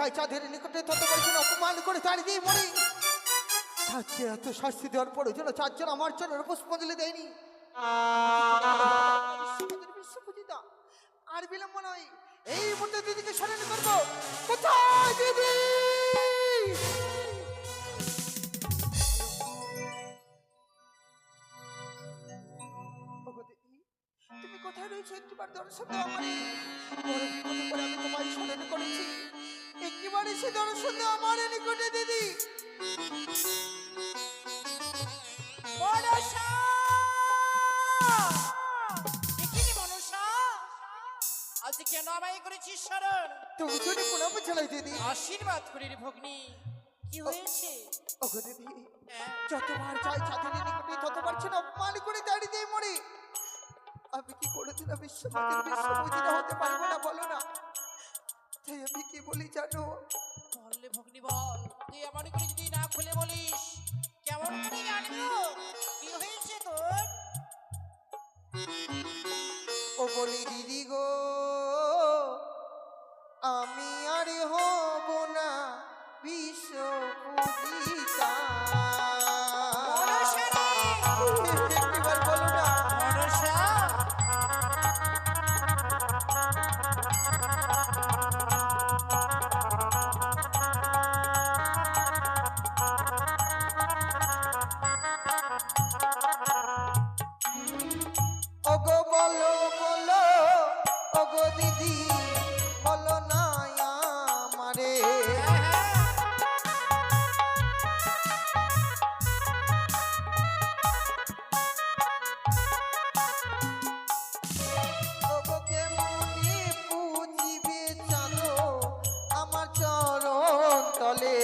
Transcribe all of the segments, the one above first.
যাই চাঁদের নিকটে তত বলছেন অপমান করে তাড়িয়ে দিয়ে মরি। চাঁদকে এত শাস্তি দেওয়ার পরে যেন চারজন আমার চরণের পুষ্পাঞ্জলি দেয়নি। বিশ্বপূজিতা আর বিলম্ব নয়, এই মুহূর্তে দিদিকে স্মরণ করবো। কোথায় দিদি? তুমি কোথায় রয়েছো? একটিবার দর্শন দাও আমারে। বড় বিপদে পড়ে আমি তোমায় স্মরণ করেছি, একটিবার এসে দর্শন দাও আমার নিকটে দিদি। মনসা! দেখিনি মনসা, আজ কেন আমায় করেছিস স্মরণ? তুমি যদি প্রণাম চালাই দিদি। আশীর্বাদ করি রে ভগ্নী, কি হয়েছে? ওগো দিদি, যতবার যাই চাঁদের নিকটে ততবার যেন অপমান করে দাঁড়িয়ে দিয়ে মরি। আমি কি কোনোদিনও বিশ্বপূজিতা হতে পারবো না বলো না? তাই আমি কি বলি জানো? বললে ভগ্নী বল, তুই আমার করে যদি না খুলে বলিস কেমন করে জানবো কি হয়েছে তোর? ও বলি দিদি গো, আমি আর হব না বিশ্বপূজিতা। মনসা রে! একবার বলো না। মনসা! ওগো বলো বলো, ওগো দিদি বলো না আমারে। ওগো কেমনি পুজিবে চাঁদো আমার চরণ তলে।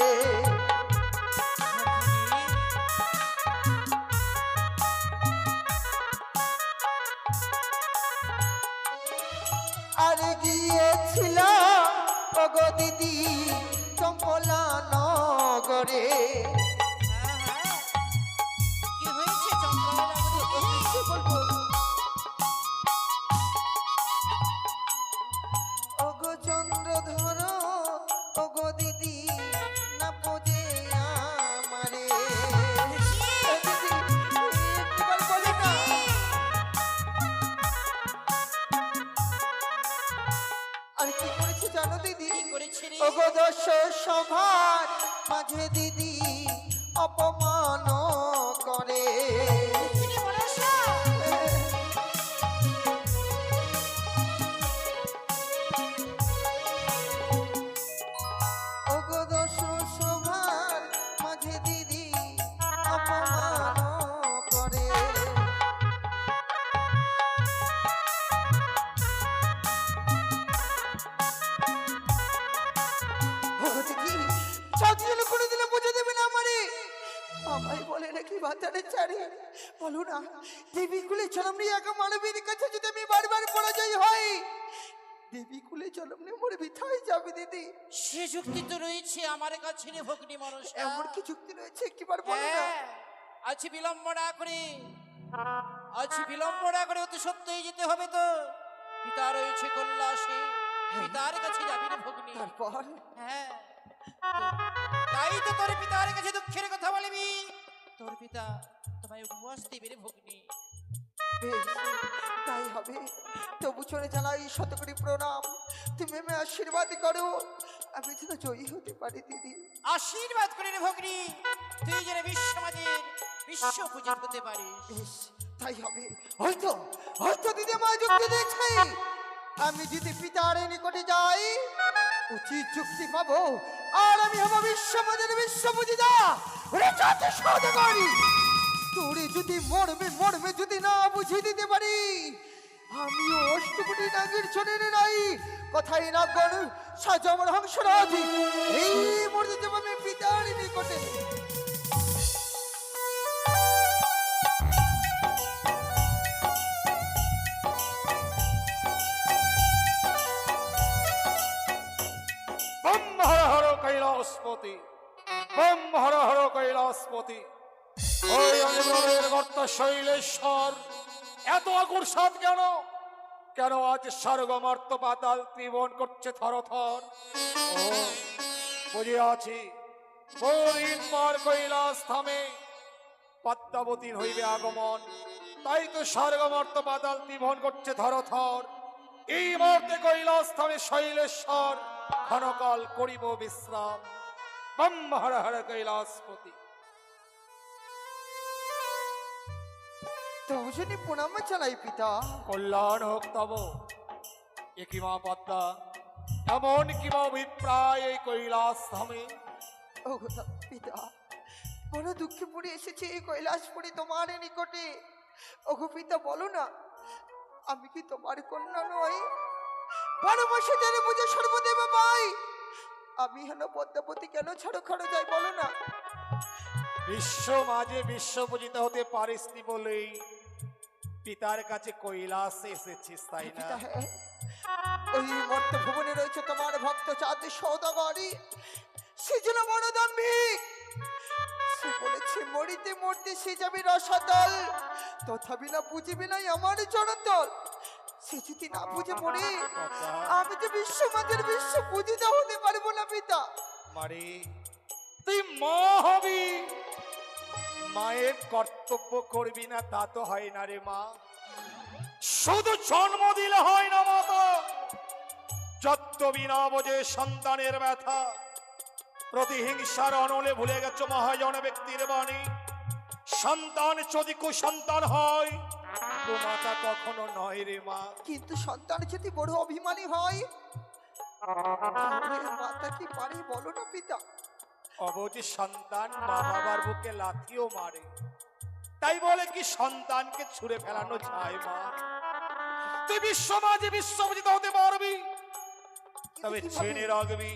আর গিয়েছিলাম ওগো দিদি চম্পলা নগরে। কি হয়েছে চম্পলা নগরে? কি বলবো? ওগো চন্দ্রধর, ওগো দিদি না পোজে আমারে। দিদি, একবার বলো না। আর কি করেছে জানো দিদি? কি করেছে রে? ওগো দশ সভার মাঝে দিদি অপমান করে। দেখিনি মনসা! ওগো দশ সভার মাঝে দিদি অপমান করে। ওগো দিদি, চাঁদি যেন কোনোদিনও বুঝে দেবে না আমারে। আমায় বলে নাকি বাতারে চারে, বলো না দেবী কুলে জন্ম নিয়ে একা মানবীর কাছে যদি আমি বারবার পরাজয় হই, দেবী কুলে জন্ম নিয়ে মরে বিথায় যাবে দিদি। সে যুক্তি তো রয়েছে আমার কাছে রে ভগ্নী মনসা। এমন কি যুক্তি রয়েছে একবার বলো না। হ্যাঁ, আজ বিলম্ব না করে, আজ বিলম্ব না করে অতি সত্যই যেতে হবে তো। পিতা রয়েছে কৈলাসে, পিতার কাছে যাবি রে ভগ্নী। তারপর হ্যাঁ, তাই তো তোর পিতার কাছে দুঃখের কথা বলবি। তোর পিতা তোমায় উপবাস দিবে রে ভগ্নী। বেশ, তাই হবে। তবু চলে জানাই শতকোটি প্রণাম। তুমি আমি আশীর্বাদ করো, আমি যেন জয়ী হতে পারি দিদি। আশীর্বাদ করে রে ভগ্নী, তুই যেন বিশ্বমাদের বিশ্ব পূজিত হতে পারিস। বেশ, তাই হবে। হয়তো হয়তো দিদি আমার যুক্তি দেখছে। আমি যদি পিতার নিকটে যাই উচিত যুক্তি পাবো, আর আমি হবো বিশ্বমাদের বিশ্বপূজিতা। ওরে যাতে সওদাগরি, তোরে যদি মরবে মরবে যদি না বুঝিয়ে দিতে পারি, আমিও অষ্টকোটি নাগের চনের নাই কথাই না গণ সাজামর হংসরাজ। এই মুহূর্তে যাব আমি পিতার নিকটে। Bomb Har Har Kailashpati, bomb Har Har Kailashpati. ওই অনিমের গর্ত শৈলেশ্বর, এত আগুর সাত কেন? কেন আজ স্বর্গ মর্ত পাতাল ত্রিভুবন করছে থর থর? ও বুঝিয়াছি বহুদিন পর কৈলাস থামে পদ্মাবতীর হইবে আগমন, তাই তো স্বর্গমর্ত পাতাল ত্রিভুবন করছে ধরথর। এই মুহূর্তে কৈলাস থামে শৈলেশ্বর, ক্ষণকাল করিব বিশ্রাম। বম হর হর কৈলাসপতি। তবু শুনি প্রণাম চালাই পিতা। কল্যাণ হোক তব। একই মা পদ্মা, এমন কিবা অভিপ্রায় এই কৈলাস ধামে? ও পিতা, বড় দুঃখে পড়ে এসেছে এই কৈলাসপুরে তোমার নিকটে। ওগো পিতা, বলো না, আমি কি তোমার কন্যা নই? 12 মাসে জেনে বুঝে সর্বদেব পাই, আমি হেন পদ্মাবতী কেন ছাড়ো খাড়ো যাই বলো না? বিশ্ব মাঝে বিশ্ব পূজিত হতে পারিস নি বলেই পিতার কাছে কৈলাসে এসেছিস, তাই না? পিতা, হ্যাঁ, ওই মর্ত ভুবনে রয়েছে তোমার ভক্ত চাঁদ সৌদাগরী। সে যেন বড় দাম্ভিক। সে বলেছে মরিতে মরতে সে যাবে রসাতল, তথাপি না বুঝিবে নাই আমার জনতল। সে যদি না বুঝে মরে, আমি যে বিশ্ব মাঝের বিশ্ব পূজিত হতে পারবো না পিতা। মারে, তুই মা হবি, মায়ের কর্তব্য করবি না তা তো হয় না রে মা। শুধু জন্ম দিলে হয় না মাতা, যত বিনা বোঝে সন্তানের ব্যথা। প্রতিহিংসার অনলে ভুলে গেছো মহাজন ব্যক্তির বাণী। সন্তান যদি কুসন্তান হয়, মাতা কখনো নয় রে মা। কিন্তু সন্তান যদি বড় অভিমানী হয়, তাহলে মাতা কি পারে বলো না পিতা? অবধি সন্তান মা বাবার বুকে লাথিও মারে, তাই বলে কি সন্তানকে ছুঁড়ে ফেলানো যায় মা? তুই বিশ্ব মাঝে বিশ্বপূজিত হতে পারবি, তবে জেনে রাখবি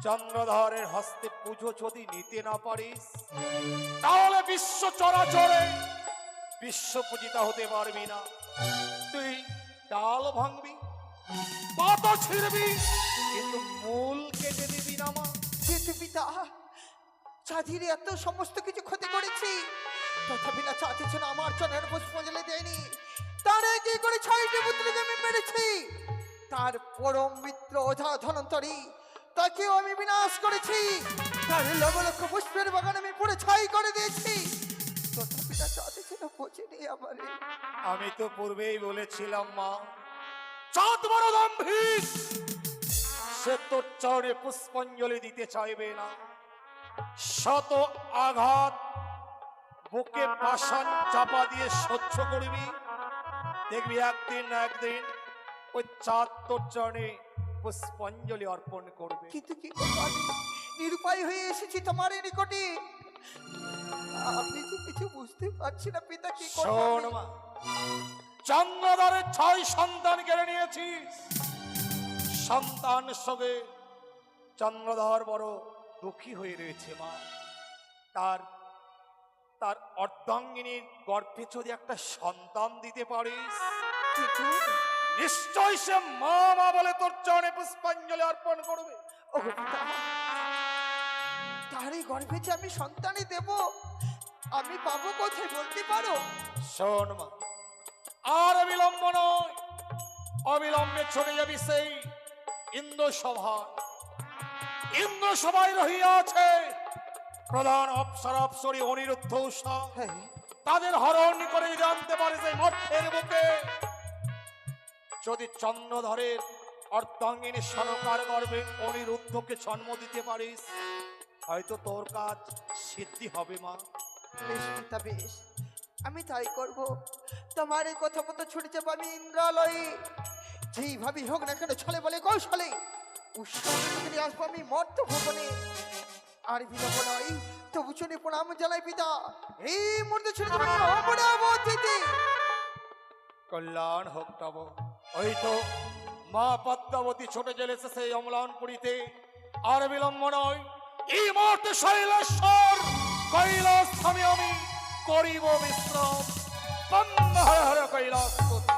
চন্দ্রধরের হস্তে পুজো যদি নিতে না পারিস, তাহলে বিশ্ব চরাচরে বিশ্বপূজিত হতে পারবি না। তুই ডাল ভাঙবি, পাতা ছিঁড়বি, কিন্তু মূল কেটে দিবি না মা। যেহেতু পিতা চাঁদির এত সমস্ত কিছু ক্ষতি করেছি, তথাপি না চাঁদের জন্য আমার চনের পুষ্পাঞ্জলি দেয়নি। তার কি করে 6টি পুত্রকে আমি মেরেছি। তার পরম মিত্র ওঝা ধনন্তরী, তাকেও আমি বিনাশ করেছি। তার লক্ষ লক্ষ পুষ্পের বাগান আমি পুরো ছাই করে দিয়েছি, তথাপি না চাঁদের জন্য বোঝেনি আমারে। আমি তো পূর্বেই বলেছিলাম মা, চাঁদ বড় দাম্ভিক, সে তোর চরণে পুষ্পাঞ্জলি দিতে চাইবে না। শত আঘাত বুকে পাষাণ চাপা দিয়ে সহ্য করবি, দেখবি একদিন না একদিন ওই চাঁদ তোর চরণে পুষ্পাঞ্জলি অর্পণ করবে। কিন্তু কি করবো, আমি নিরুপায় হয়ে এসেছি তোমার এই নিকটে। আপনি যে কিছু বুঝতে পারছি না পিতা, কি করবো শোন আমি? মা, চন্দ্রধরের 6 সন্তান কেড়ে নিয়েছিস। সন্তান সঙ্গে চন্দ্রধর বড় দুঃখী হয়ে রয়েছে মা। তার তার অর্ধাঙ্গিনীর গর্ভে যদি একটা সন্তান দিতে পারিস, কিন্তু নিশ্চয় সে মা মা বলে তোর চরণে পুষ্পাঞ্জলি অর্পণ করবে। ও পিতা, তারই গর্ভে যে আমি সন্তানই দেব, আমি পাবো কোথায় বলতে পারো? শোন মা, আর বিলম্ব নয়, অবিলম্বে চলে যাবি সেই ইন্দ্রসভায়। ইন্দ্রসভায় রহিয়াছে প্রধান অপ্সর অপ্সরী অনিরুদ্ধ উষা। হ্যাঁ, তাদের হরণ করে জানতে পারে যে মঠের বুকে যদি চন্দ্রধরের অর্ধাঙ্গিনী সনকার গর্ভে অনিরুদ্ধকে জন্ম দিতে পারিস, হয়তো তোর কাজ সিদ্ধি হবে মা। বেশ পিতা, বেশ, আমি তাই করব। তোমার এই কথা মতো ছুটে যাবো আমি ইন্দ্রালয়ে। যেইভাবে হোক না কেন, ছলে বলে কৌশলে উৎসবে নিয়ে আসবো আমি মর্ত ভবনে। আর বিলম্ব নয়, তবু চলে প্রণাম জানাই পিতা। এই মুহূর্তে ছুটে যাবো অমরাবতীতে। কল্যাণ হোক তব। ওই তো মা পদ্মাবতী ছুটে চলেছে সেই অম্লানপুরীতে। আর বিলম্ব নয়, এই মুহূর্তে শৈলেশ্বর কৈলাস থামে আমি করিব বিশ্রাম। বন্দ হর হর কৈলাসপতি।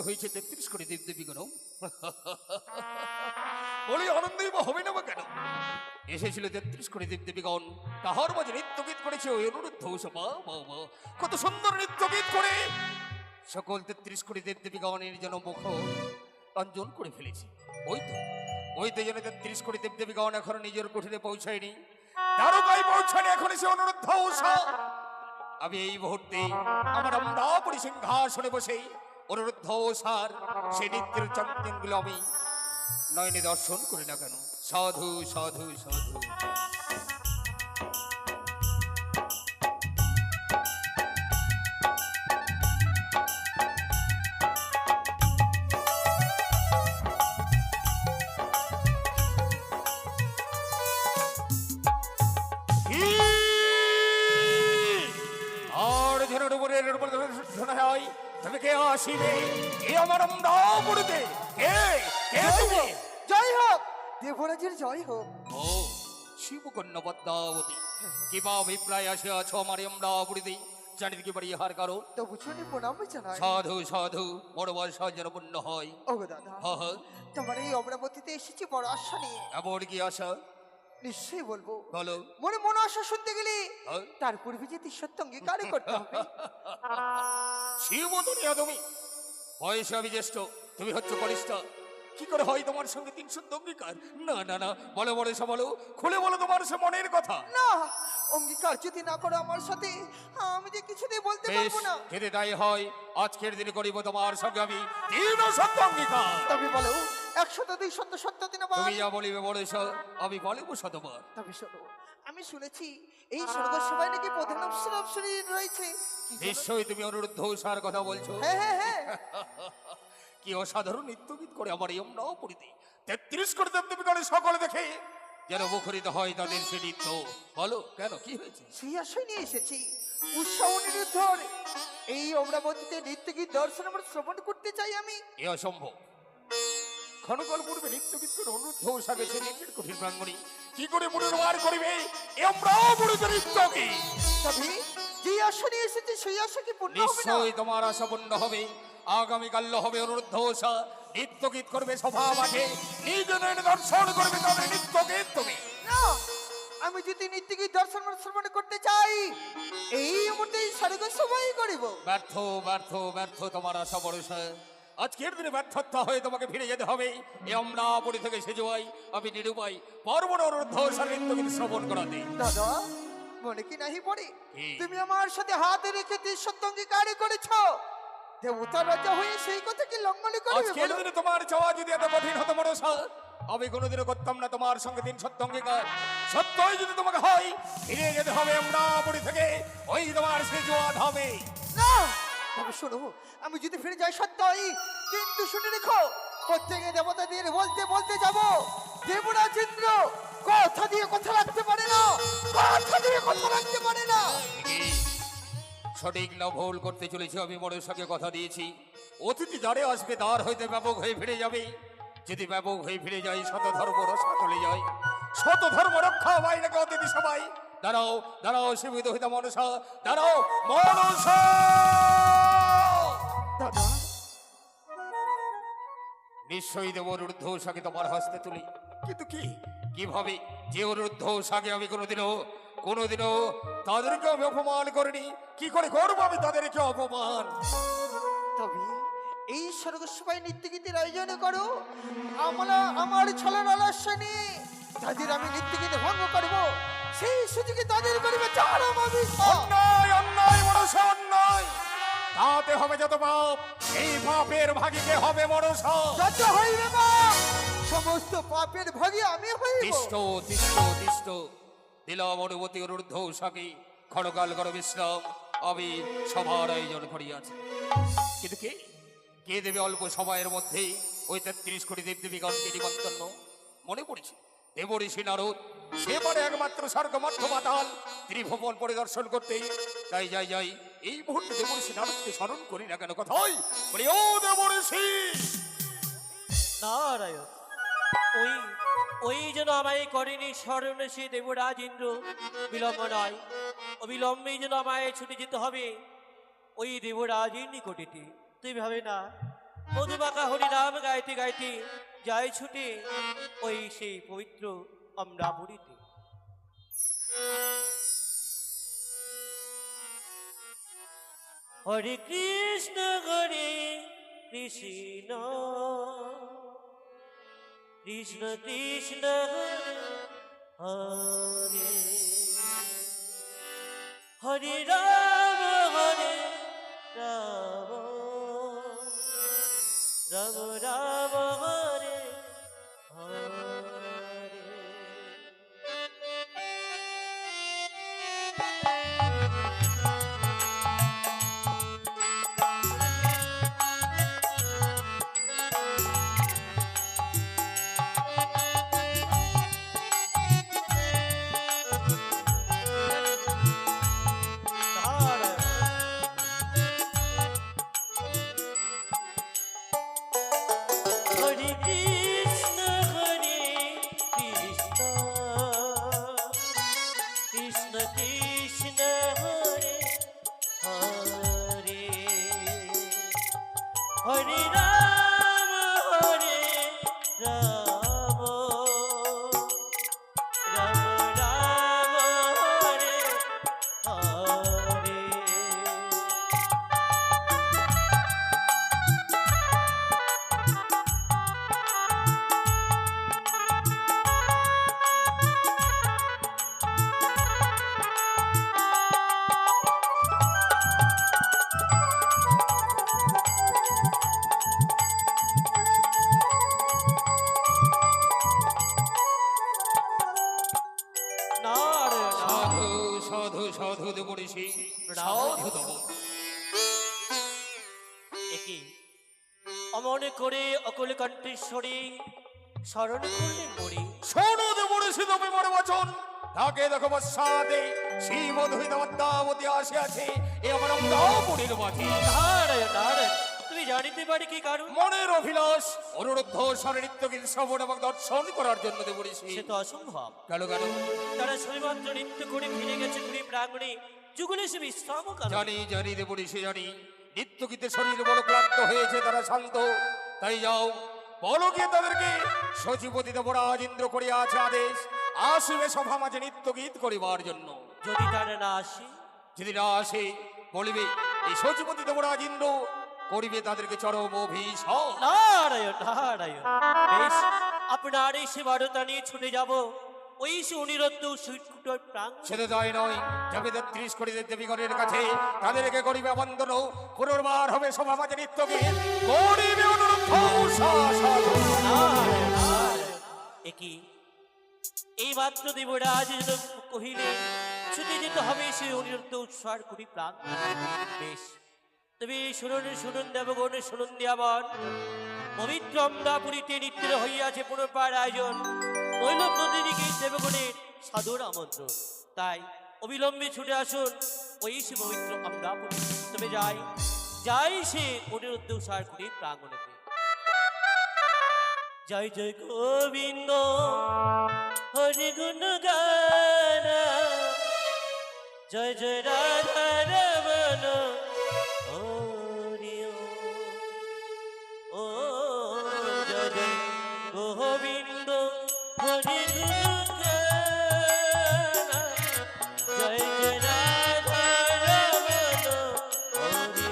হয়েছে 33 কোটি দেবদেবীগণ। বলি আনন্দই বা হবে না বা কেন? এসেছিল 33 কোটি দেবদেবীগণ, তাহার মাঝে নৃত্য গীত করেছে ওই অনুরুদ্ধ সভা। কত সুন্দর নৃত্য গীত করে সকল 33 কোটি দেবদেবীগণের যেন মুখ রঞ্জন করে ফেলেছে। ওই তো যেন 33 কোটি দেবদেবীগণ এখনো নিজের কুঠিরে পৌঁছায়নি, দ্বারকায় পৌঁছায়নি, এখন সে অনুরুদ্ধ উষা। আমি এই মুহূর্তে আমার আমরাপুরী সিংহাসনে বসে অনুরুদ্ধ উষার সে নৃত্যের চঞ্চলগুলো আমি নয়নে দর্শন করি না কেন? সাধু সাধু সাধু। আর যেন ডুবুরের উপর শোনা হয়, তুমি কে আসিবে এ আমার আমরাপুরীতে? কে কে তুমি? জয় হোক দেবরাজের, জয় হোক। ও শিবকন্যা পদ্মাবতী, কিবা অভিপ্রায় আসে আছো আমার আমরাপুরীতে? জানিতে কি পারি ইহার কারণ? তবু শুনে প্রণাম জানাই। সাধু সাধু, বড় বয়স যেন পূর্ণ হয়। ও গো দাদা, হ্যাঁ, তোমার এই অমরাবতীতে এসেছি বড় আশা নিয়ে। এমন কি আশা? নিশ্চয়ই বলবো। বলো। মনে আশা শুনতে গেলে হ্যাঁ? তার পূর্বে যে সত্য অঙ্গীকার করতে হবে। শিবতনিয়া তুমি, বয়সে আমি জ্যেষ্ঠ, তুমি হচ্ছে কনিষ্ঠ, কি করে হয় তোমার সঙ্গে 300 অঙ্গীকার? না না না, বলো বলো সে বলো, খুলে বলো তোমার সে মনের কথা। না, অঙ্গীকার যদি না করো আমার সাথে, আমি যে কিছুতেই বলতে বেশ, পারবো না। যদি তাই হয় আজকের দিনে করিব তোমার সঙ্গে আমি 300 অঙ্গীকার। তবে বলো 100 200 70 দিন তুমি আবার। যা বলিবে বলেছ, আমি বলিব শতবার। তবে শোনো, আমি শুনেছি এই স্বর্গ সভায় নাকি প্রধান অপ্সরী রয়েছে। কি যেন- নিশ্চয়ই তুমি অনুরুদ্ধ উষার কথা বলছো। হ্যাঁ হ্যাঁ হ্যাঁ। কি অসাধারণ নৃত্যগীত করে আমার এই আমরাপুরীতে 33 কোটি দেবদেবীগণের সকলে দেখে যেন মুখরিত হয় তাদের সে নৃত্য। বলো কেন, কি হয়েছে? সেই আশায় নিয়ে এসেছি উৎসাহ নিরুদ্ধর এই অমরাবতীতে নৃত্য গীত দর্শন আমরা শ্রবণ করতে চাই আমি। এ অসম্ভব। ক্ষণকাল পূর্বে নৃত্যগীত করে অনুরুদ্ধ উষা গেছে নিজের কঠিন প্রাঙ্গণে, কি করে পুনর্বার করিবে এই আমরাপুরীতে নৃত্যকে? তবে যে আশা নিয়ে এসেছি সেই আশা কি পূর্ণ হবে না? নিশ্চয়ই তোমার আশা পূর্ণ হবে। আগামীকাল হবে অনুরুদ্ধ উষা, নৃত্য গীত করবে সভা মাঠে, নিজ নয়নে দর্শন করবে তাদের নৃত্য গীত তুমি। না, আমি যদি নৃত্য গীত দর্শন শ্রবণ করতে চাই এই মুহূর্তে স্বর্গ সভাই করিব। ব্যর্থ ব্যর্থ ব্যর্থ তোমার আশা ভরসা। আজকের দিনে ব্যর্থতা হয়ে তোমাকে ফিরে যেতে হবে এই আমরাপুরী থেকে সে যাই আমি নিরুপায় পারবো না অনুরুদ্ধ উষার নৃত্য গীত শ্রবণ করাতে। দাদা, মনে কি নাহি পড়ে কি? তুমি আমার সাথে হাতে রেখে সত্য অঙ্গীকার করেছ, দেবতা রাজা হয়ে সেই কথা কি লঙ্ঘন করবে? আজকের দিনে তোমার চাওয়া যদি এত কঠিন হতো ভরসা, আমি কোনোদিনও করতাম না তোমার সঙ্গে 300 অঙ্গীকার। সত্যই যদি তোমাকে হয় ফিরে যেতে হবে আমরাপুরী থেকে ওই তোমার সে জোয়াদ হবে। না, তবে শোনো, আমি যদি ফিরে যাই সত্যই, কিন্তু শুনে রেখো প্রত্যেকে দেবতাদের বলতে বলতে যাব দেবরাজ ইন্দ্র কথা দিয়ে কথা রাখতে পারে না, কথা দিয়ে কথা রাখতে পারে না। কি সঠিক না ভুল করতে চলেছি? আমি মনসাকে কথা দিয়েছি অতিথি যারে আসবে তার হইতে ব্যাপক হয়ে ফিরে যাবে। যদি ব্যাপক হয়ে ফিরে যাই শত ধর্ম রক্ষা চলে যায়, শত ধর্ম রক্ষা হয় নাকি অতিথি সবাই? দাঁড়াও দাঁড়াও সীমিত হইতে মনসা, দাঁড়াও মনসা। দাদা, নিশ্চয়ই দেব অনুরুদ্ধ উষাকে তোমার হস্তে তুলি, কিন্তু কি কিভাবে? যে অনুরুদ্ধ উষাকে আমি কোনোদিনও তাদেরকে আমি অপমান করিনি, কি করে করবো আমি তাদেরকে অপমান? তবে এই স্বর্গসভায় নৃত্যগীতির আয়োজন করো, আমার ছলার আলস্য নিয়ে তাদের আমি নৃত্যগীতি ভঙ্গ করব, সেই সুযোগে তাদের করিবে চারম অভিশাপ। অন্যায় অন্যায় মনসা অন্যায়, তাতে হবে যত পাপ, এই পাপের ভাগিকে হবে মনসা। যত হইবে পাপ, সমস্ত পাপের ভাগী আমি হইব। তিষ্ঠ তিষ্ঠ তিষ্ঠ, দিলাম অনুমতি অনুরুদ্ধ উষাকে ক্ষণকাল কর বিশ্রাম, আমি সভার আয়োজন করিয়াছি। কিন্তু কে কে দেবে অল্প সময়ের মধ্যে ওই 33 কোটি দেবদেবীগণকে নিমন্ত্রণ? মনে পড়েছে দেবঋষি নারদ, সে পারে একমাত্র স্বর্গ মধ্য পাতাল ত্রিভুবন পরিদর্শন করতে। তাই যাই এই মুহূর্তে দেবঋষি নারদকে স্মরণ করি না কেন? কথাই বলি, ও দেবঋষি নারায়ণ, ওই ওই যেন আমায় করেনি স্মরণ সে দেবরাজ ইন্দ্র। বিলম্ব নয়, অবিলম্বেই যেন আমায় ছুটে যেতে হবে ওই দেবরাজের নিকটেতে। তুই ভাবে না মধুমাখা হরিনাম গাইতে গাইতে যায় ছুটে ওই সেই পবিত্র অমরাবতীতে। হরে কৃষ্ণ কৃষ্ণ কৃষ্ণ কৃষ্ণ হরে হরে রাম রাম রাম রাম হরে হরে। হরে কৃষ্ণ কৃষ্ণ কৃষ্ণ হরে হরে হরে রাম রাম রাম হরে হরে। নারায়ণ সাধু সাধু সাধু দেবঋষি সাধু দেব। একই অমনে করে অকল কণ্ঠেশ্বরী স্মরণ করলেন মরি। শোনো দেবঋষি তুমি বড় বচন, তাকে দেখো বৎসাতে শিব ধরিত পদ্মাবতী আসিয়াছে এ আমার অমরাপুরীর মাঝে। নারায়ণ নারায়ণ, তুমি জানিতে পারি কি কারণ? মনের অভিলাষ অনুরুদ্ধ স্বরে নৃত্য গীত শ্রবণ এবং দর্শন করার জন্য দেবঋষি। সে তো অসম্ভব। কেন কেন? তারা শুধুমাত্র নৃত্য করে ফিরে গেছে পুরী প্রাঙ্গণে, যুগলে সে বিশ্রাম কারণ। জানি জানি দেবঋষি জানি, নৃত্য গীতে শরীর বড় ক্লান্ত হয়েছে, তারা শান্ত। তাই যাও বলো গিয়ে তাদেরকে সচিপতি দেবরাজ ইন্দ্র করিয়া আছে আদেশ, আসবে সভা মাঝে নৃত্য গীত করিবার জন্য। যদি তারা না আসে? যদি না আসে বলিবে এই সচিপতি দেবরাজ ইন্দ্র করিবে তাদেরকে চরম অভিশাপ। নারায়ণ নারায়ণ, বেশ, আপনার এই সেবারতা নিয়ে ছুটে যাব ওই সে অনিরুদ্ধ সুইটকুটর প্রাঙ্গণ। সেটা তাই নয়, যাবে ৩৩ কোটি দেবীগণের কাছে, তাদেরকে করিবে বন্দন, পুনর্বার হবে সভা মাঝে নৃত্য গীত করিবে অনুরুদ্ধ সাধু। নারায়ণ নারায়ণ, একই এই মাত্র দেবরাজ যেন কহিলে ছুটে যেতে হবে সে অনিরুদ্ধ উৎসার কুড়ি প্রাণ। বেশ, তবে শুনুন শুনুন দেবগণ, শুনুন দিয়াবন, পবিত্র অমরাপুরীতে নৃত্যের হইয়াছে পুনর্বার আয়োজন। নৈল প্রতিদিকে দেবগণের সাদর আমন্ত্রণ, তাই অবিলম্বে ছুটে আসুন ওই সে পবিত্র অমরাপুরী। তবে যাই যাই সে অনিরুদ্ধ উৎসার কুড়ি প্রাঙ্গণেতে। জয় জয় গোবিন্দ হরি গুণ গান, জয় জয় রাধা রমন হরি ও জয় জয় গোবিন্দ হরি গুণ গান, জয় জয় রাধা রমন হরি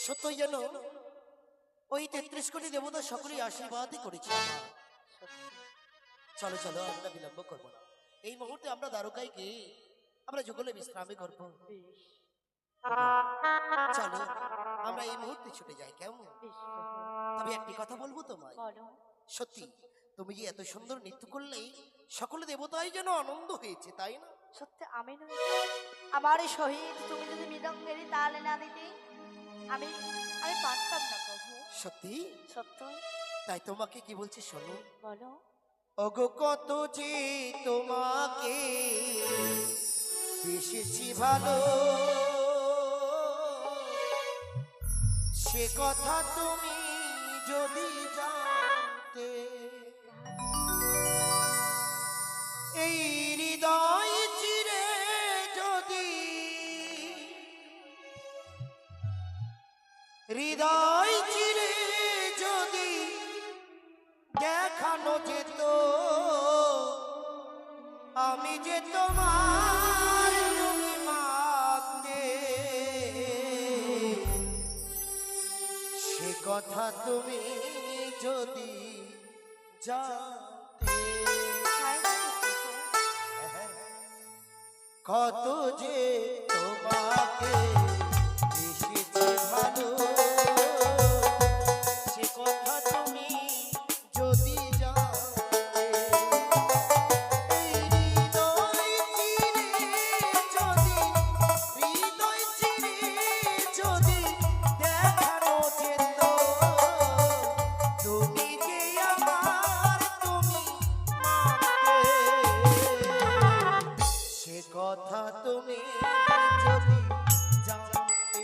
সত্যই যেন ওই 33 কোটি দেবতা সকলেই আশীর্বাদই করেছে আমার। চলো চলো, আমরা বিলম্ব করবো না। এই মুহূর্তে আমরা দ্বারকায় গিয়ে আমরা যুগলে বিশ্রামে করব। চলো আমরা এই মুহূর্তে ছুটে যাই, কেমন? তবে একটি কথা বলবো তোমায়, সত্যি তুমি যে এত সুন্দর নৃত্য করলে সকলে দেবতাই যেন আনন্দ হয়েছে, তাই না? সত্যি আমি নই, আমার সহিত তুমি যদি মৃদঙ্গের তালে না দিতে আমি আমি পারতাম না প্রভু। সত্যি? সত্য। তাই তোমাকে কি বলছি শোনো। বলো। ওগো কত যে তোমাকে বেশি ভালো, সে কথা তুমি যদি জানতে, এই হৃদয় চিরে যদি, হৃদয় চিরে যদি দেখানো যেত আমি যে তোমার তুমি মানতে, সে কথা তুমি যদি জানতে, কত যে তোমাকে এসেছে ভালো, সে কথা তুমি যদি জানতে, এই হৃদয় চিরে যদি, হৃদয় চিরে যদি দেখানো যেত তুমি যে আমার তুমি মানতে, সে কথা তুমি যদি জানতে,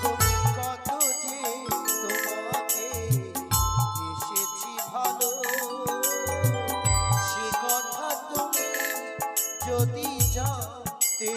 তুমি কত যে তোমাকে এসেছি ভালো, সে কথা তুমি যদি জানতে।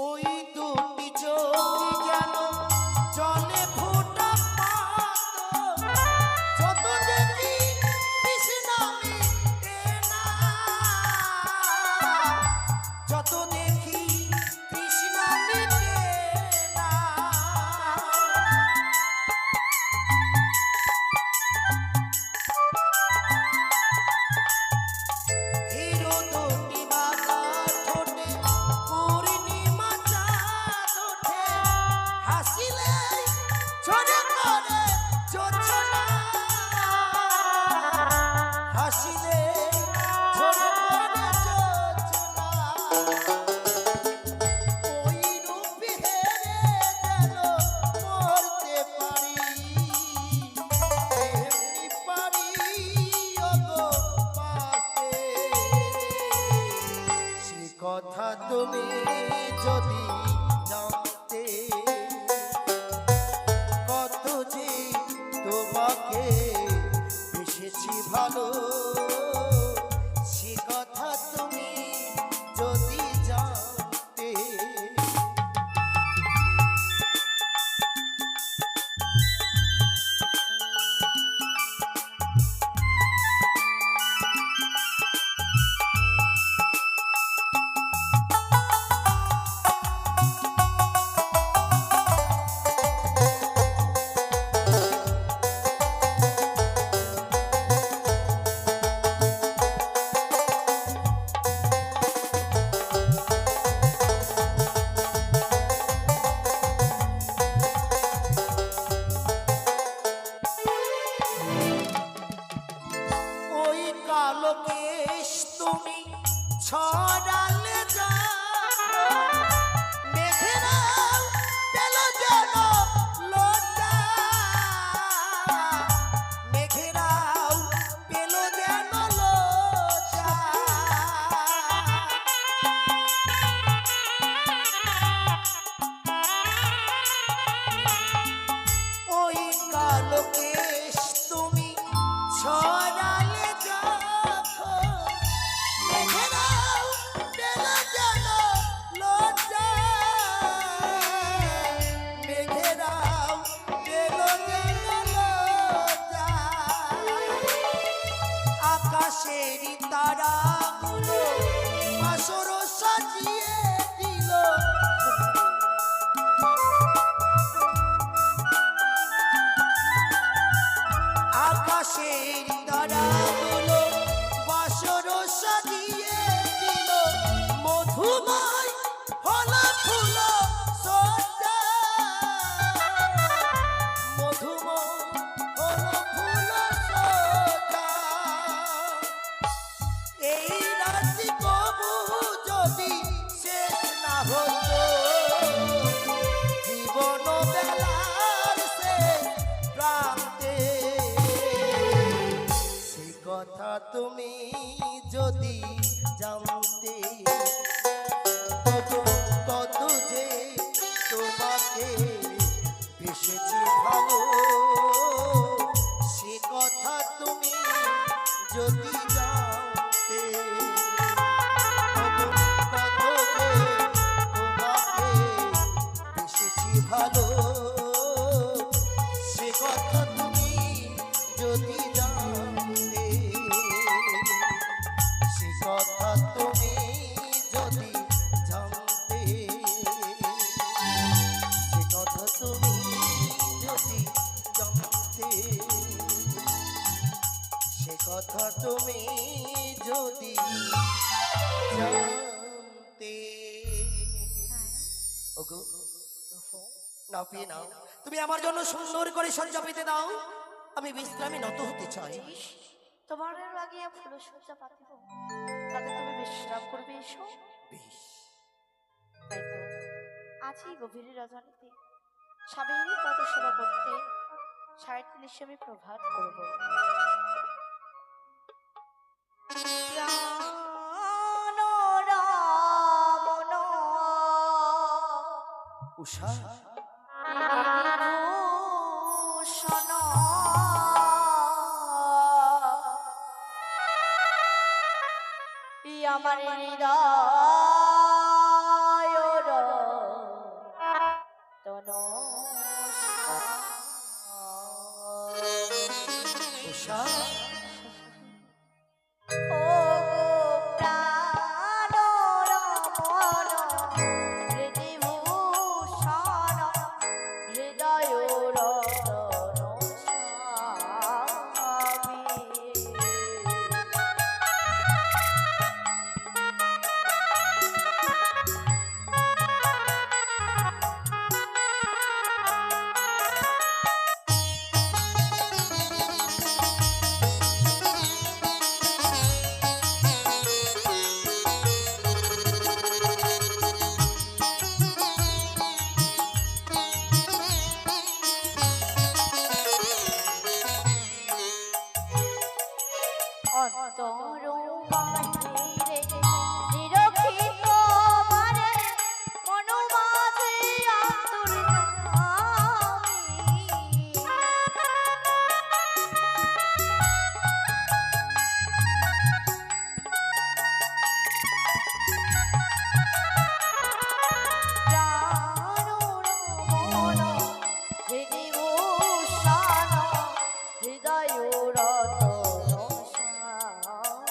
ওই দুটি চোখ যেন জলে ফোটা পাত, যত দেখি তৃষ্ণা মিটে না, যত দেখি তৃষ্ণা মিটে না, হিরো দুটি বাঁকা ঠোঁটে পূর্ণিমা চাঁদ ওঠে, হাসিলে ঝরে পড়ে জোছনা, হাসিলে ঝরে পড়ে জোছনা, ওই রূপ হেরে যেন মরতে পারি, এমনি পারি ওগো বাঁচতে, সে কথা তুমি যদি জানতে, কত যে তোমাকে বেসেছি ভালো, সে কথা তুমি যদি জানতে। ওই কালো কেশ তুমি ছড়ালে যা, মেঘেরা পেল যেন লোটা, মেঘ তুমি যদি জানতে কত কত যে তোমাকে বেসেছি ভালো, সে কথা তুমি যদি জানতে কত কত যে তোমাকে বেসেছি ভালো, সে কথা তুমি যদি জানতে, সে কথা তুমি যদি জানতে, সে কথা তুমি যদি জানতে, সে কথা তুমি যদি জানতে। ওগো নাও পেয়ে নাও, তুমি আমার জন্য সুন্দর করে সজ্জা পেতে দাও, আমি বিশ্রামে নত হতে চাই। তোমার লাগিয়া ফুল সজ্জা পাতিব, তাতে তুমি বিশ্রাম করবে, এসো। বেশ, তাই তো আজই গভীর রজনীতে স্বামীর পদসেবা করতে সারাটি নিশে আমি প্রভাত করব। প্রাণ রাবণ উষা বিভূষণ আমার হৃদয় রতন উষা ও প্রাণ রমণ হৃদিভূষণ হৃদয় রতন স্বামী। অন্তর বাহিরে নিরখিত মারে মন মাঝে আন্তর্যামী। প্রাণ রমণ হৃদিভূষণ হৃদয় রতন স্বামী।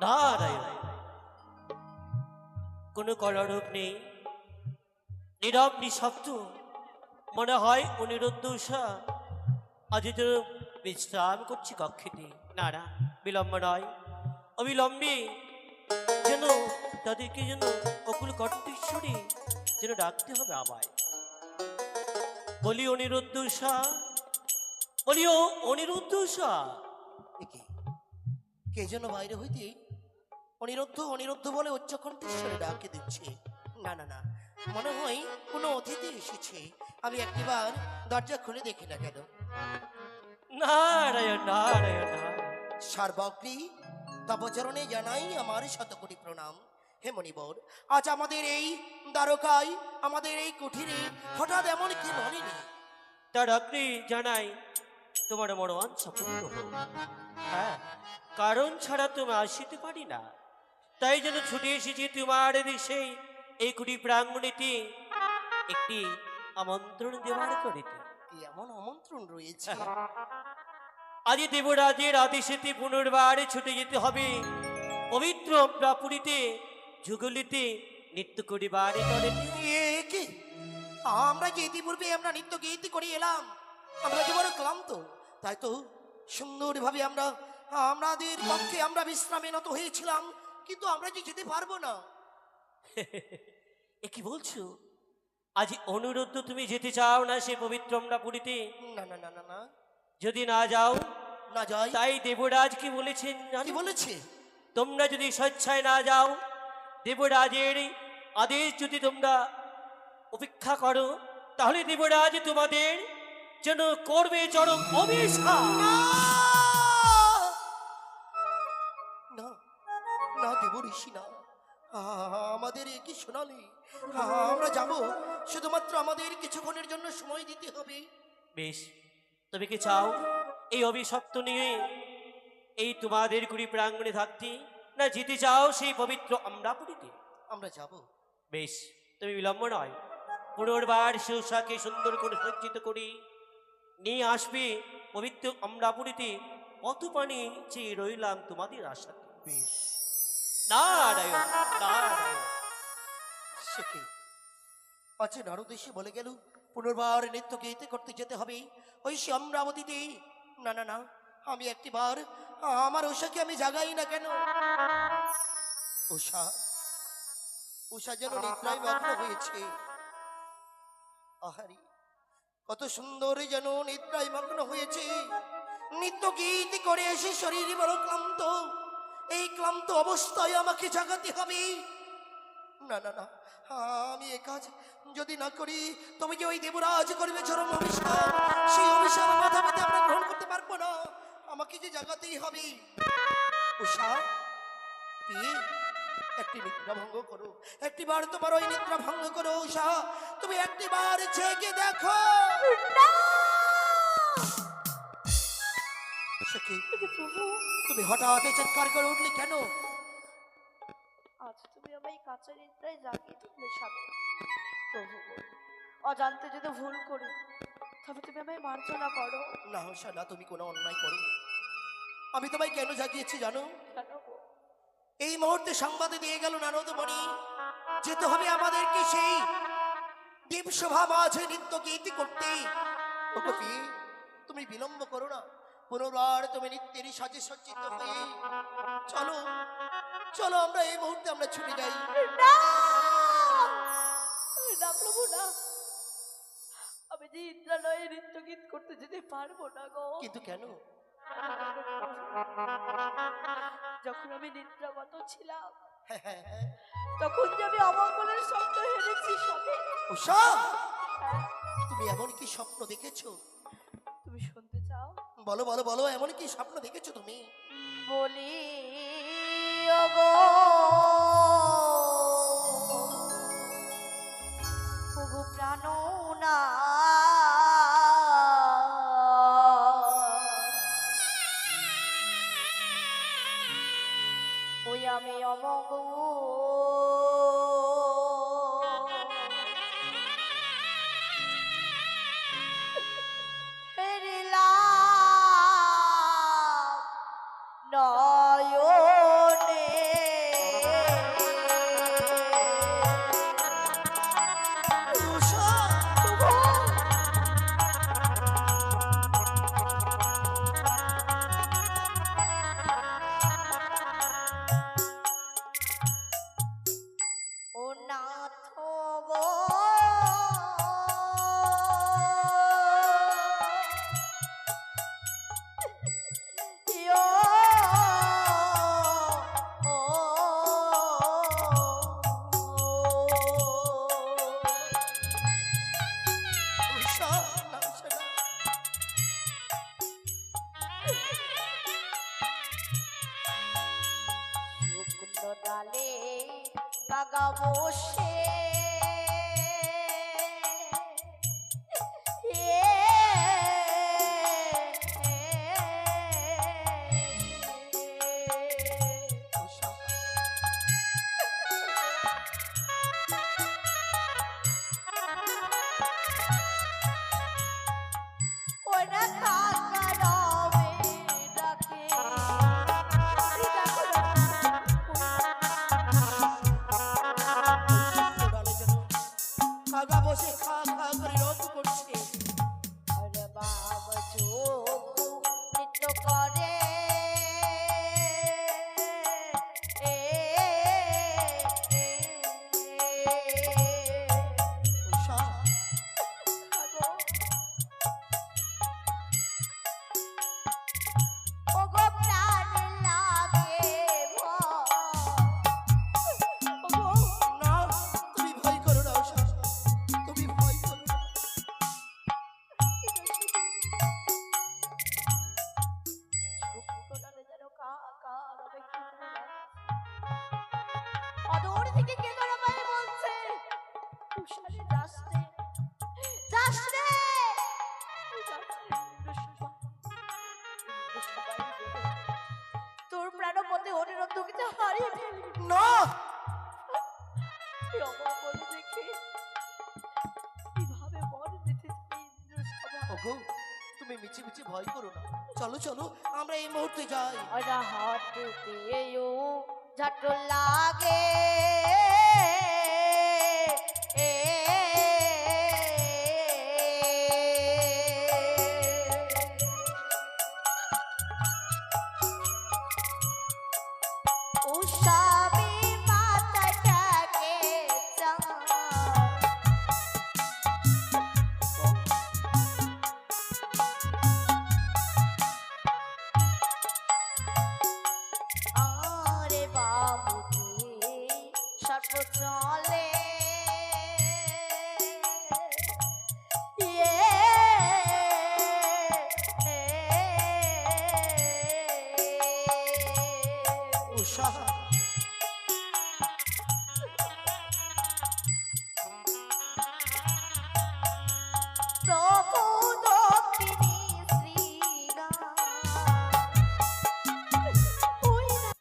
নারায়ণ, কোনো কলরূপ নেই, নীরব নিঃশব্দ, মনে হয় অনিরুদ্ধ উষা আজ তো বিশ্রাম করছি কক্ষেতে। না না, বিলম্ব নয়, অবিলম্বে যেন তাদেরকে যেন অকুল কণ্ঠেশ্বরে যেন ডাকতে হবে আমায়। বলি অনিরুদ্ধ উষা, বলিও অনিরুদ্ধ উষা। একে কে যেন বাইরে হইতে অনিরুদ্ধ অনিরুদ্ধ বলে উচ্চকণ্ঠেশ্বরে ডাকে দিচ্ছে। না না না, মনে হয় কোনো অতিথি এসেছে। আমি একটিবার দরজা খুলে দেখি না কেন। নারায়ণ নারায়ণ নারায়ণ। সার্বগ্রী তপচরণে জানাই আমার শতকোটি প্রণাম। হে মণিবর, আজ আমাদের এই দ্বারকায়, আমাদের এই কুঠিরে হঠাৎ এমন কি মনে নেই? তার অগ্নি জানাই তোমার মনোবাঞ্ছা পূর্ণ হোক। হ্যাঁ, কারণ ছাড়া তুমি আসিতে পারি না, তাই যেন ছুটে এসেছি তোমার দেশে এই কুটি প্রাঙ্গণেতে একটি আমন্ত্রণ দেওয়ার করিতে। কি এমন আমন্ত্রণ রয়েছে? আজ দেবরাজের আদেশেতে পুনর্বার ছুটে যেতে হবে পবিত্র প্রাপুরিতে যুগলিতে নৃত্য করিবার তরেতে। এ কি? আমরা যে ইতিপূর্বে আমরা নিত্য গীতি করে এলাম, আমরা যে বড় ক্লান্ত, তাই তো সুন্দরভাবে আমরা আমাদের পক্ষে আমরা বিশ্রামে নত হয়েছিলাম, কিন্তু আমরা যে যেতে পারবো না। এ কি বলছো? আজ অনুরোধ তুমি যেতে চাও না সে পবিত্র প্রাপুরিতে? না না না না না, যদি না যাও, না যাই। তাই দেবরাজ কি বলেছেন কি জানো? বলেছে? তোমরা যদি স্বেচ্ছায় না যাও, দেবরাজের আদেশ যদি তোমরা উপেক্ষা করো, তাহলে দেবরাজ তোমাদের যেন করবে চরম অভিশাপ। না না না, দেব ঋষি না, আমাদের এ কি শোনালি? আমরা যাব, শুধুমাত্র আমাদের কিছুক্ষণের জন্য সময় দিতে হবে। বেশ, তুমি কি চাও এই অভিশপ্ত নিয়ে এই তোমাদের কুড়ি প্রাঙ্গণে থাকতে, না যেতে চাও সেই পবিত্র আমরাপুরীতে? আমরা যাব। বেশ, তুমি বিলম্ব নয়, পুনর্বার শিউষাকে সুন্দর করে সজ্জিত করি নিয়ে আসবে পবিত্র আমরাপুরীতে। কত পানি চেয়ে রইলাম তোমাদের আশাতে। বেশ। নারায়ণ নারায়ণ। সে কি? আচ্ছা, নারদ এসে বলে গেল পুনর্বার নৃত্য গীতে করতে যেতে হবে ওই সে অমরাবতীতে। না না না, আমি একটিবার আমার উষাকে আমি জাগাই না কেন? উষা, উষা যেন নিদ্রায় মগ্ন হয়েছে। আহারি, কত সুন্দর যেন নিদ্রায় মগ্ন হয়েছে। নিত্য গীত করে এসে শরীর বড় ক্লান্ত, এই ক্লান্ত অবস্থায় আমাকে জাগাতে হবে। না না না, আমি এ কাজ যদি না করি, তবে যে ওই দেবরাজ করবে চরম অভিশাপ, সেই অভিশাপ মাথা পেতে আমরা গ্রহণ করতে পারবো না। আমাকে যে জাগাতেই হবে। উষা, প্রিয়ে, একটি নিদ্রা ভঙ্গ করো, একটিবার তোমার ওই নিদ্রা ভঙ্গ করো। উষা, তুমি একটিবার জেগে দেখো। সে কি? প্রভু, তুমি হঠাৎ চিৎকার করে উঠলে কেন? আজ তুমি আমায় কাঁচা নিদ্রায় জাগিয়ে তুললে স্বামী। প্রভু গো, অজান্তে যদি ভুল করি তবে তুমি আমায় মার্জনা করো। না উষা না, তুমি কোনো অন্যায় করো। আমি তোমায় কেন জাগিয়েছি জানো? কেন গো? এই মুহূর্তে সংবাদে দিয়ে গেল নারদমণি, যেতে হবে আমাদেরকে সেই দীপসভা মাঝে নৃত্য গীতি করতে। ও কপি, তুমি বিলম্ব করো না, পুনর্বার তুমি নিত্যের সাজে সজ্জিত হয়ে চলো, চলো আমরা এই মুহূর্তে আমরা ছুটে যাই। না না প্রভু না, আমি যে ইন্দ্রালয়ে নৃত্য গীত করতে যেতে পারবো না গো। কিন্তু কেন? যখন আমি নিদ্রাগত ছিলাম, হ্যাঁ, হ্যাঁ, হ্যাঁ। তখন যে আমি অমঙ্গলের স্বপ্ন হেরেছি স্বামী। উষা, তুমি এমন কি স্বপ্ন দেখেছো? তুমি শুনতে চাও? বলো বলো বলো, এমন কি স্বপ্ন দেখেছো তুমি? বলি ওগো, ওগো প্রাণনা, ওই আমি অমঙ্গ হেরিলাম নয়নে। কাকা বসে ওরা কাকা রবে ডাকে ওরালে যেন কাকা বসে খা খা করে রব করছে। ওরে বাবা চোখ নৃত্য করে উষা, ওগো প্রাণ লাগে ওগো না তুমি ভয় করো না উষা, তুমি ভয় করো না। শুকুটারে যেন কাকা রবে কি অদূর থেকে কে করে আমায় বলছে তুষারে যাস রে যাস রে তোর প্রাণপথে অনিরুদ্ধকে হারিয়ে ফেলবি না অমর বলে দেখে কিভাবে মন দিতেছে ইন্দ্রসভা ওগো তুমি মিছি মিছি ভয় করো না, চলো চলো আমরা এই মুহূর্তে যাই। ওরা হাঁটতেও ঝাট লাগে উষাবি মাথাটাকে চাঁদ আরে বাবুকে সর্ব চলে ইয়ে উষা, প্রভু দক্ষিণী শ্রীরাম ওই না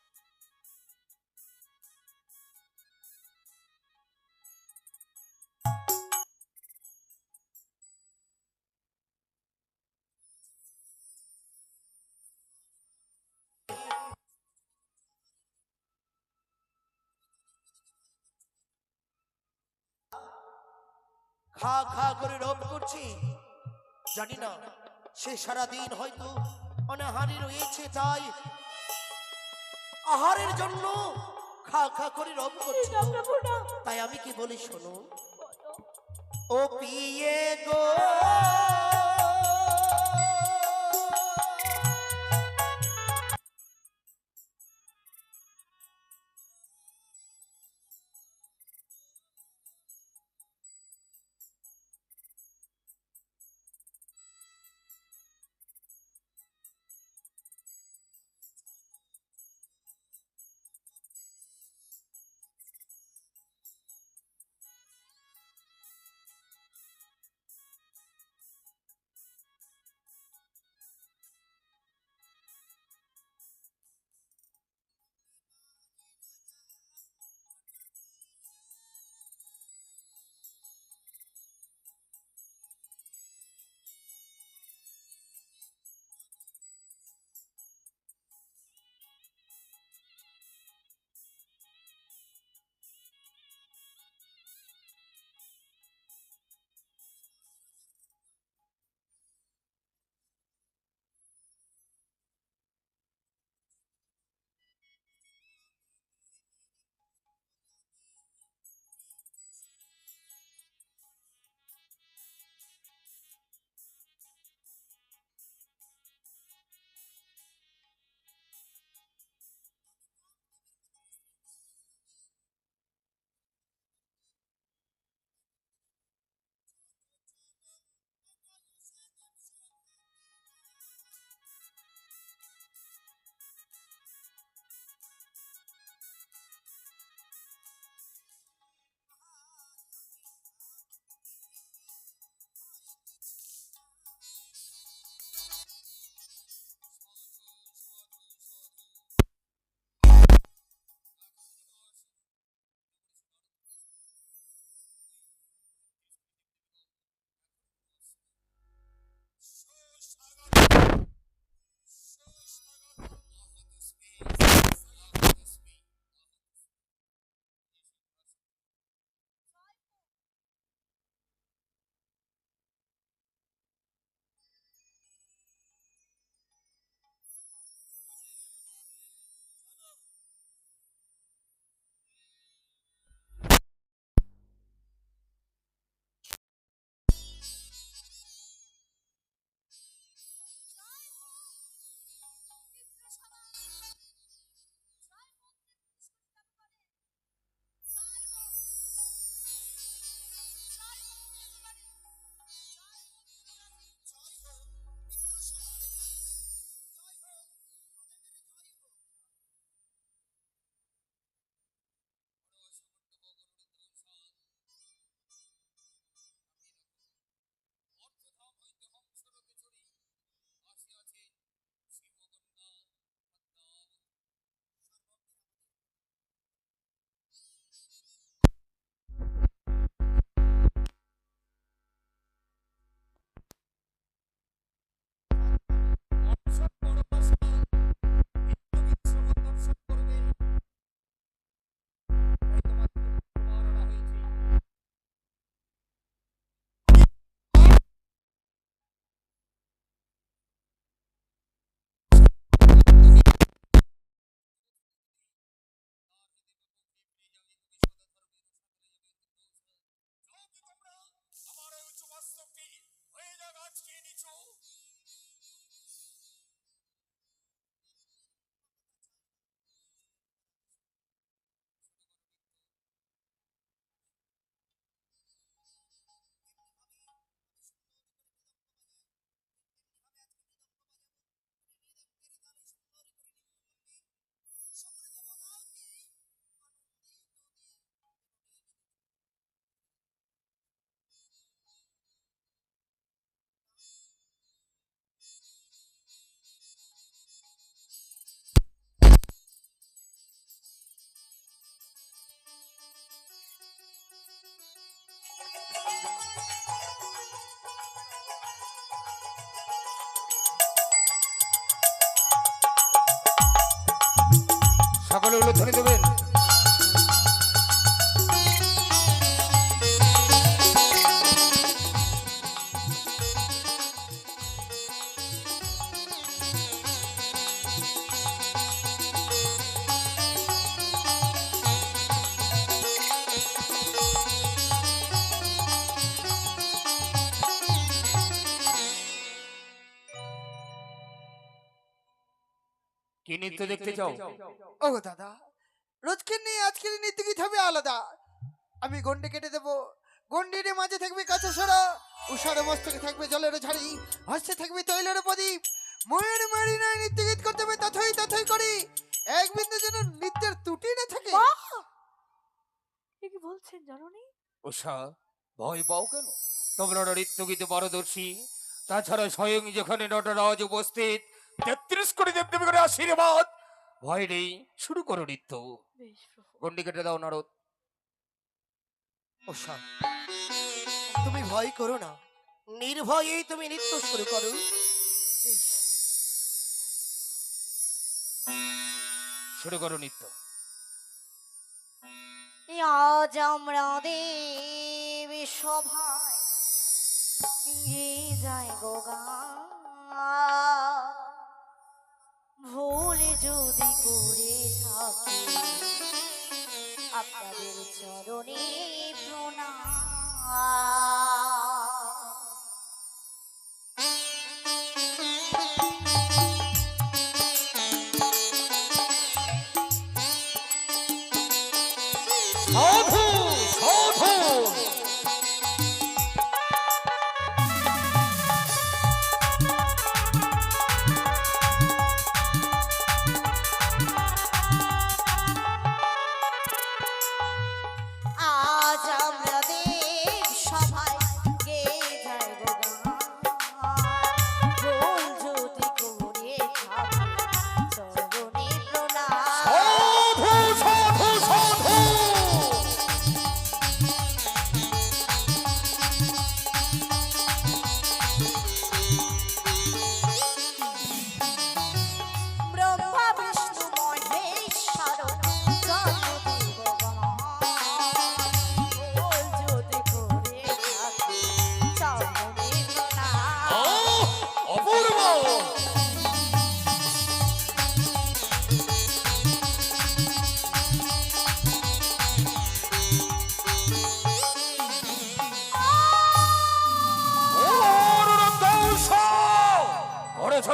খা খা করে রব করছি, জানি না সে সারাদিন হয়তো অনাহারে রয়েছে, তাই আহারের জন্য খা খা করে রব করছে। না প্রভু না তাই আমি কি বলি শোনো, বলো। ও পিয়ে গো সকলে উলুধ্বনি দেবেন। কি নৃত্য দেখতে চাও? ও দাদা, রোজকের নেই আজকের নৃত্য গীত হবে আলাদা। আমি গন্ডি কেটে দেবো, গন্ডির মাঝে থাকবে কাঁচা সরা, উষার মস্তকে থাকবে জলের ঝাড়ি, হাসতে থাকবে তৈলের প্রদীপ। ময়ের মারি নয় নৃত্য গীত করতে হবে তথই তথই করি, এক বিন্দু যেন নৃত্যের ত্রুটি না থাকে। এ কি বলছেন জাননি? উষা, ভয় পাও কেন? তোমরা নৃত্য গীতে পারদর্শী, তাছাড়া স্বয়ং যেখানে নটরাজ উপস্থিত 33 কোটি দেবদেবীর আশীর্বাদ, ভয় নেই, শুরু করো নৃত্য। বেশ প্রভু। গন্ডি কেটে দাও নারদ। উষা, তুমি ভয় করো না, নির্ভয়েই তুমি নৃত্য শুরু করো। শুরু করো নৃত্য। আজ আমরা দেব সভায় গিয়ে যাই গো গান, ভুল যদি করে থাকি আপনাদের চরণে প্রণাম। সাধু সাধু আজ আমরা দেব সভায় গেয়ে যাই গো গান, ভুল যদি করে থাকি চরণে প্রণাম। সাধু সাধু সাধু ব্রহ্মা বিষ্ণু মহেশ্বর জগদেব ভুল যদি করে থাকি চরণে প্রণাম। অপূর্ব।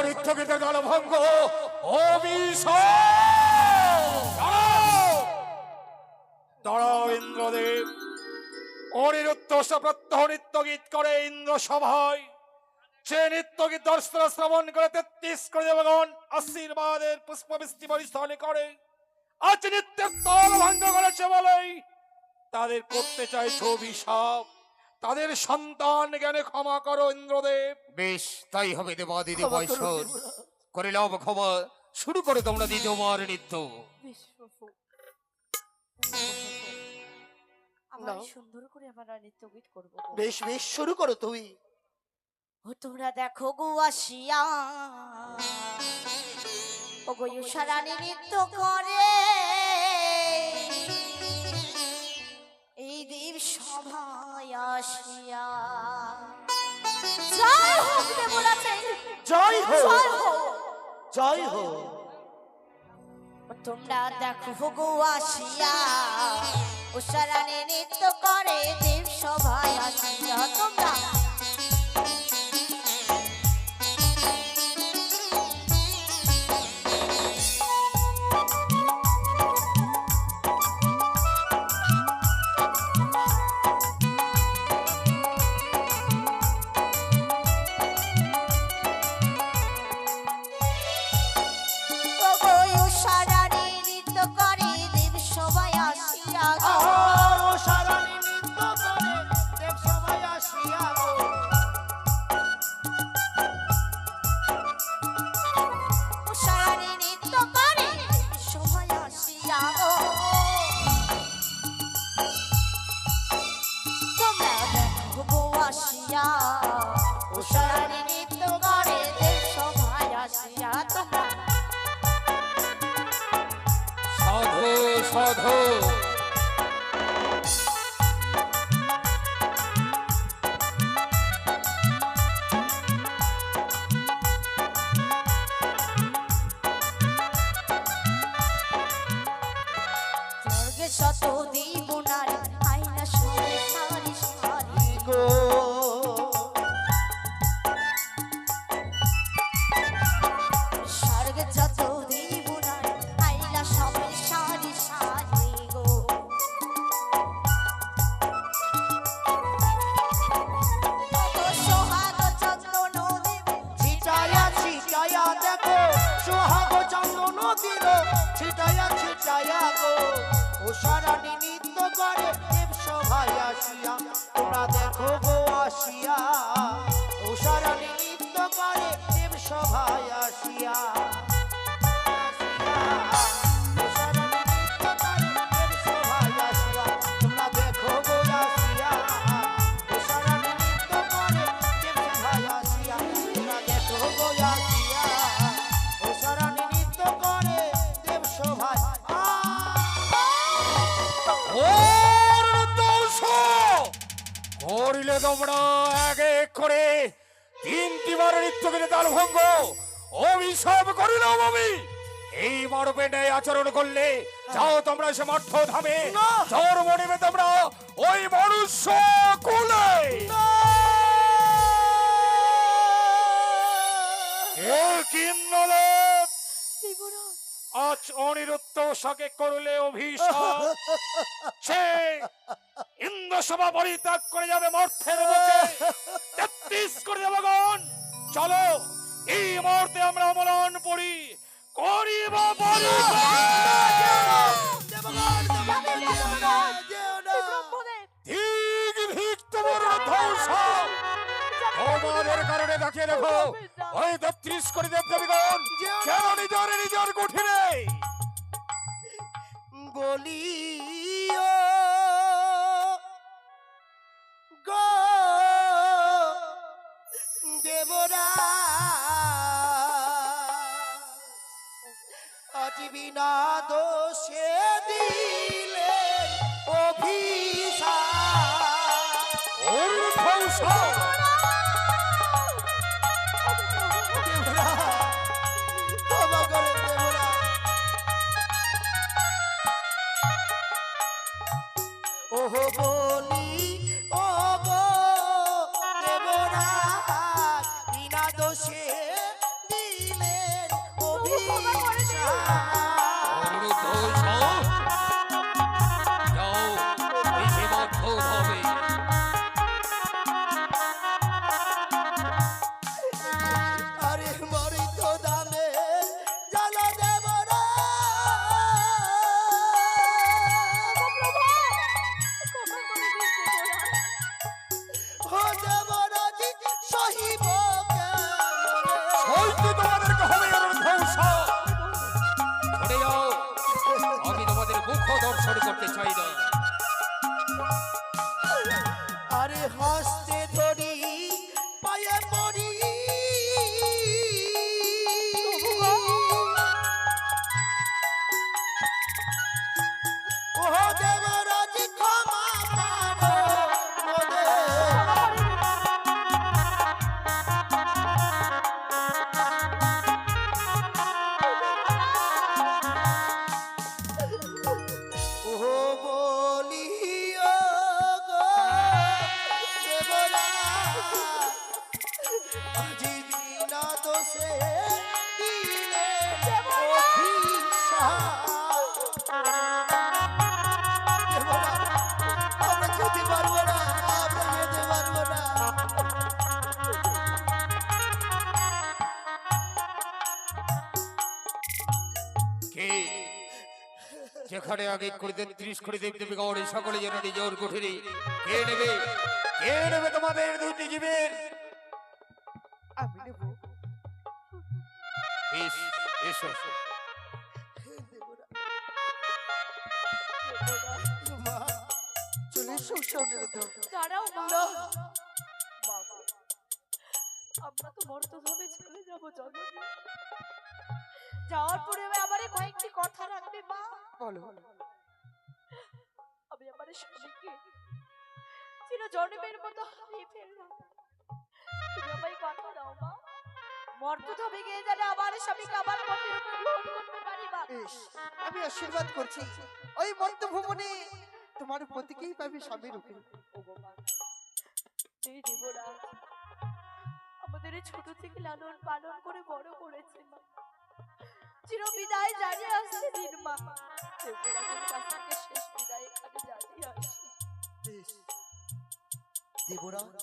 নৃত্য গীতে দলভঙ্গ দাঁড়াও ইন্দ্রদেব। অনিরুদ্ধ প্রত্যহ নৃত্য গীত করে ইন্দ্র সভায়, সে নৃত্য গীত দর্শন শ্রবণ করে 33 কোটি দেবগণ আশীর্বাদের পুষ্পবৃষ্টি পরিস্থানে করে। আজ নৃত্যের তাল ভঙ্গ করেছে বলেই তাদের করতে চাইছে অভিশাপ, তাদের সন্তান জ্ঞানে ক্ষমা করো ইন্দ্রদেব। বেশ, তাই হবে দেবাদিদেব ক্ষমা করো ঈশ্বর। ত্রিপুরা। করে লাভ ক্ষমা, শুরু করে তোমরা দ্বিতীয়বার নৃত্য। বেশ প্রভু। আমরা নাও। সুন্দর করে আমরা নৃত্য গীত করবো। বেশ বেশ, শুরু করো তুমি। ও তোমরা দেখো গো আসিয়া, ও গো সারানি নৃত্য করে এই দেব সভায় আসিয়া। জয় হোক দেবরাজের, জয় হো, জয় হোক। জয় হো। ও তোমরা দেখো গো আসিয়া, ও সারানি নৃত্য করে দেব সভায় আসিয়া। তোমরা সারানি নৃত্য করে দেব সভায় আসিয়া গো। সারানি নৃত্য করে দেব সবাই আসিয়া গো। সাধু স্বর্গে শত দিব নারী আয়না সরে সারি সারি গো স্বর্গে যত দিব নারী আয়না সরে সারি সারি গো ও সোহাগ চন্দন দেব ছিটায়া ছিটায়া দেখো সোহাগ চন্দন দিল ছিটায়া ছিটায়া গো ও সারানি নৃত্য করে দেব সভায় আসিয়া তোমরা দেখো গো আসিয়া ও সারানি নৃত্য করে দেব সভায় আসিয়া ও সারানি নৃত্য করে দেব সভায় আসিয়া তোমরা দেখো গো আসিয়া ও সারানি নৃত্য করে দেব সভায় আসিয়া তোমরা দেখো গো আসিয়া ও সারানি নৃত্য করে দেব সভায় করিলে তোমরা এক এক করে 3টি বার নৃত্য করে তাল ভঙ্গ অভিশাপ করিলাম আমি এই মরপে ন্যায় আচরণ করলে যাও তোমরা সে মর্থ ধামে চর মরিবে তোমরা ওই মনুষ্য কুলে এ কিন্নলের দেবরাজ আজ অনিরুদ্ধ সাকে করলে অভিশাপ সে ইন্দ্রসভা পরিত্যাগ করে যাবে মর্থের বুকে 33 করে দেবগণ চলো এই মুহূর্তে আমরা অমরণ পড়ি করিব বলি ঠিক ঠিক তোমার ধ্বংস তোমাদের কারণে দেখিয়ে দেখো ওই 33 করে দেব দেবগণ কেন নিজের কুঠিরে বলিও গো দেবরা আজ বিনা দোষে দিলে অভিশাপ ওর ধ্বংস দেবরা ক্ষমা করে দেবরা ওহো বলি ও গো দেবরাজ বিনা দোষে দিলেন অভিশাপ আরে মরি তো দামে জ্বালা দেবরাজ সহিব হয়তো তোমাদেরকে হবে এর ধ্বংস ধরে যাও আমি তোমাদের মুখ দর্শন করতে চাই না আরে হস্তে ধরি পায়ে পড়ি ও দেবরাজ ক্ষমা করো মোদের ও বলিও গো দেবরাজ আজি বিনা দোষে দিলে অভিশাপ দেবরাজ আমরা যেতে পারবো না আমরা যেতে পারবো না কে যেখানে আগে করে 33 করে দেব দেবগণ সকলে যেন নিজের কুঠিরে কে নেবে তোমাদের দুটি জীবের আমি নেব বেশ এসো মা চলে এসো সৌনিরুদ্ধ দাঁড়াও মা না মা গো, আমরা তো মর্তধামে চলে যাবো জননী যাওয়ার পরে আমার কয়েকটি কথা রাখবে মা বলো স্বামীকে চির জন্মের মতো হারিয়ে ফেললাম। তুমি আমায় কথা দাও মা, মর্তধামে গিয়ে যেন আমার স্বামীকে আমার পথের উপর গ্রহণ করতে পারি মা। বেশ, আমি আশীর্বাদ করছি ওই মধ্যভুবনে তোমার প্রতীকেই পাবে স্বামী রূপে। এই দেবরাজ আমাদের এই ছোট থেকে লালন পালন করে বড় করেছে মা, চির বিদায় জানিয়ে আসছে দিন মা। দেবরাজের কাছ থেকে শেষ বিদায় এখানে জানিয়ে আসছি। বেশ, দেবরাজ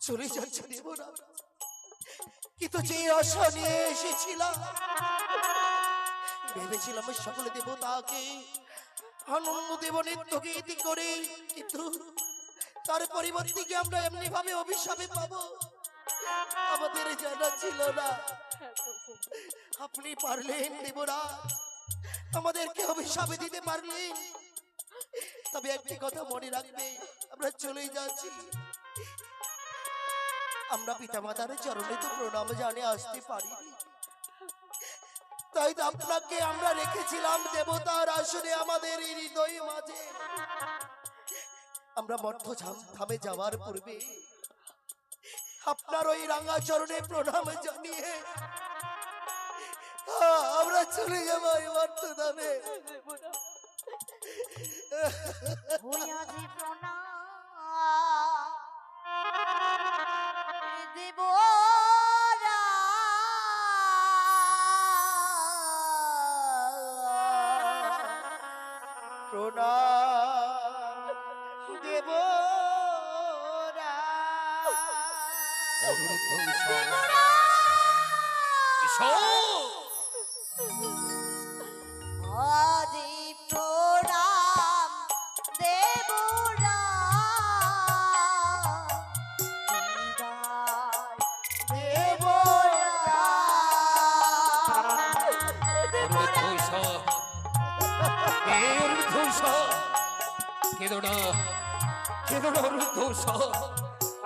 চলে যাচ্ছে দেবরাজ, কিন্তু যে আশা নিয়ে এসেছিলাম, ভেবেছিলাম সকল দেবতাকে আনন্দ দেব নৃত্য গীতি করে, কিন্তু তার পরিবর্তে কি আমরা এমনি ভাবে অভিশাপে পাবো আমাদের জানা ছিল না। আপনি পারলেন দেবরাজ, আমাদেরকে অভিশাপে দিতে পারলেন। তবে একটি কথা মনে রাখবে, আমরা চলে যাচ্ছি, আমরা পিতামাতার চরণে তো প্রণাম জানে আসতে পারিনি, তাই তো আপনাকে আমরা রেখেছিলাম দেবতার আসনে আমাদের এই হৃদয় মাঝে। আমরা মর্ত ধামে যাওয়ার পূর্বে আপনার ওই রাঙা চরণে প্রণাম জানিয়ে আমরা চলে যাবো এই মর্ত ধামে। ভূয়াজি প্রণাম দেব প্রণাম দেব আজি প্রণাম দেব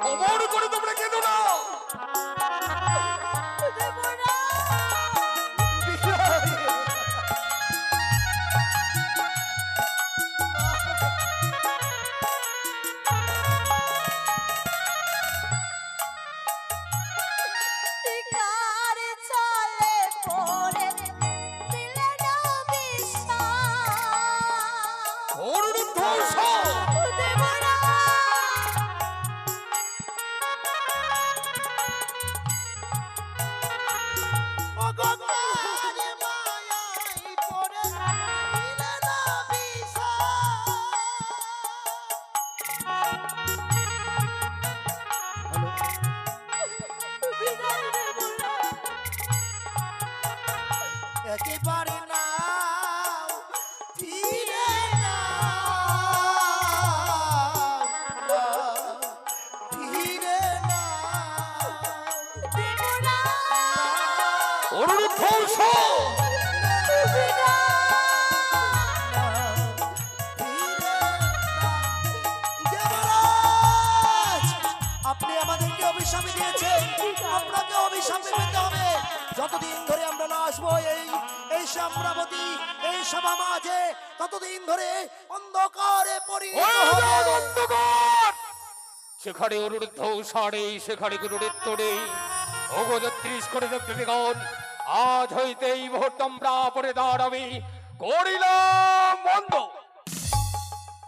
অমর করে তোমরা কেঁদো না। একেবারে না ফিরে না ফিরে না আপনি আমাদেরকে অভিশাপে দিয়েছেন, আপনাকে অভিশাপে পেতে হবে। যতদিন ধরে আমরা না আসবো এই সাম্রাবতী এই সভা মাঝে, ততদিন ধরে অন্ধকারে পরিণত হবে। সেখানে অনুরুদ্ধ সাড়ে সেখানে গুরুরিত্ব নেই। ওগো ৩৩ করে দেবগণ, আজ হইতে এই মুহূর্ত আমরা পরে দাঁড়াবি করিলাম বন্ধ।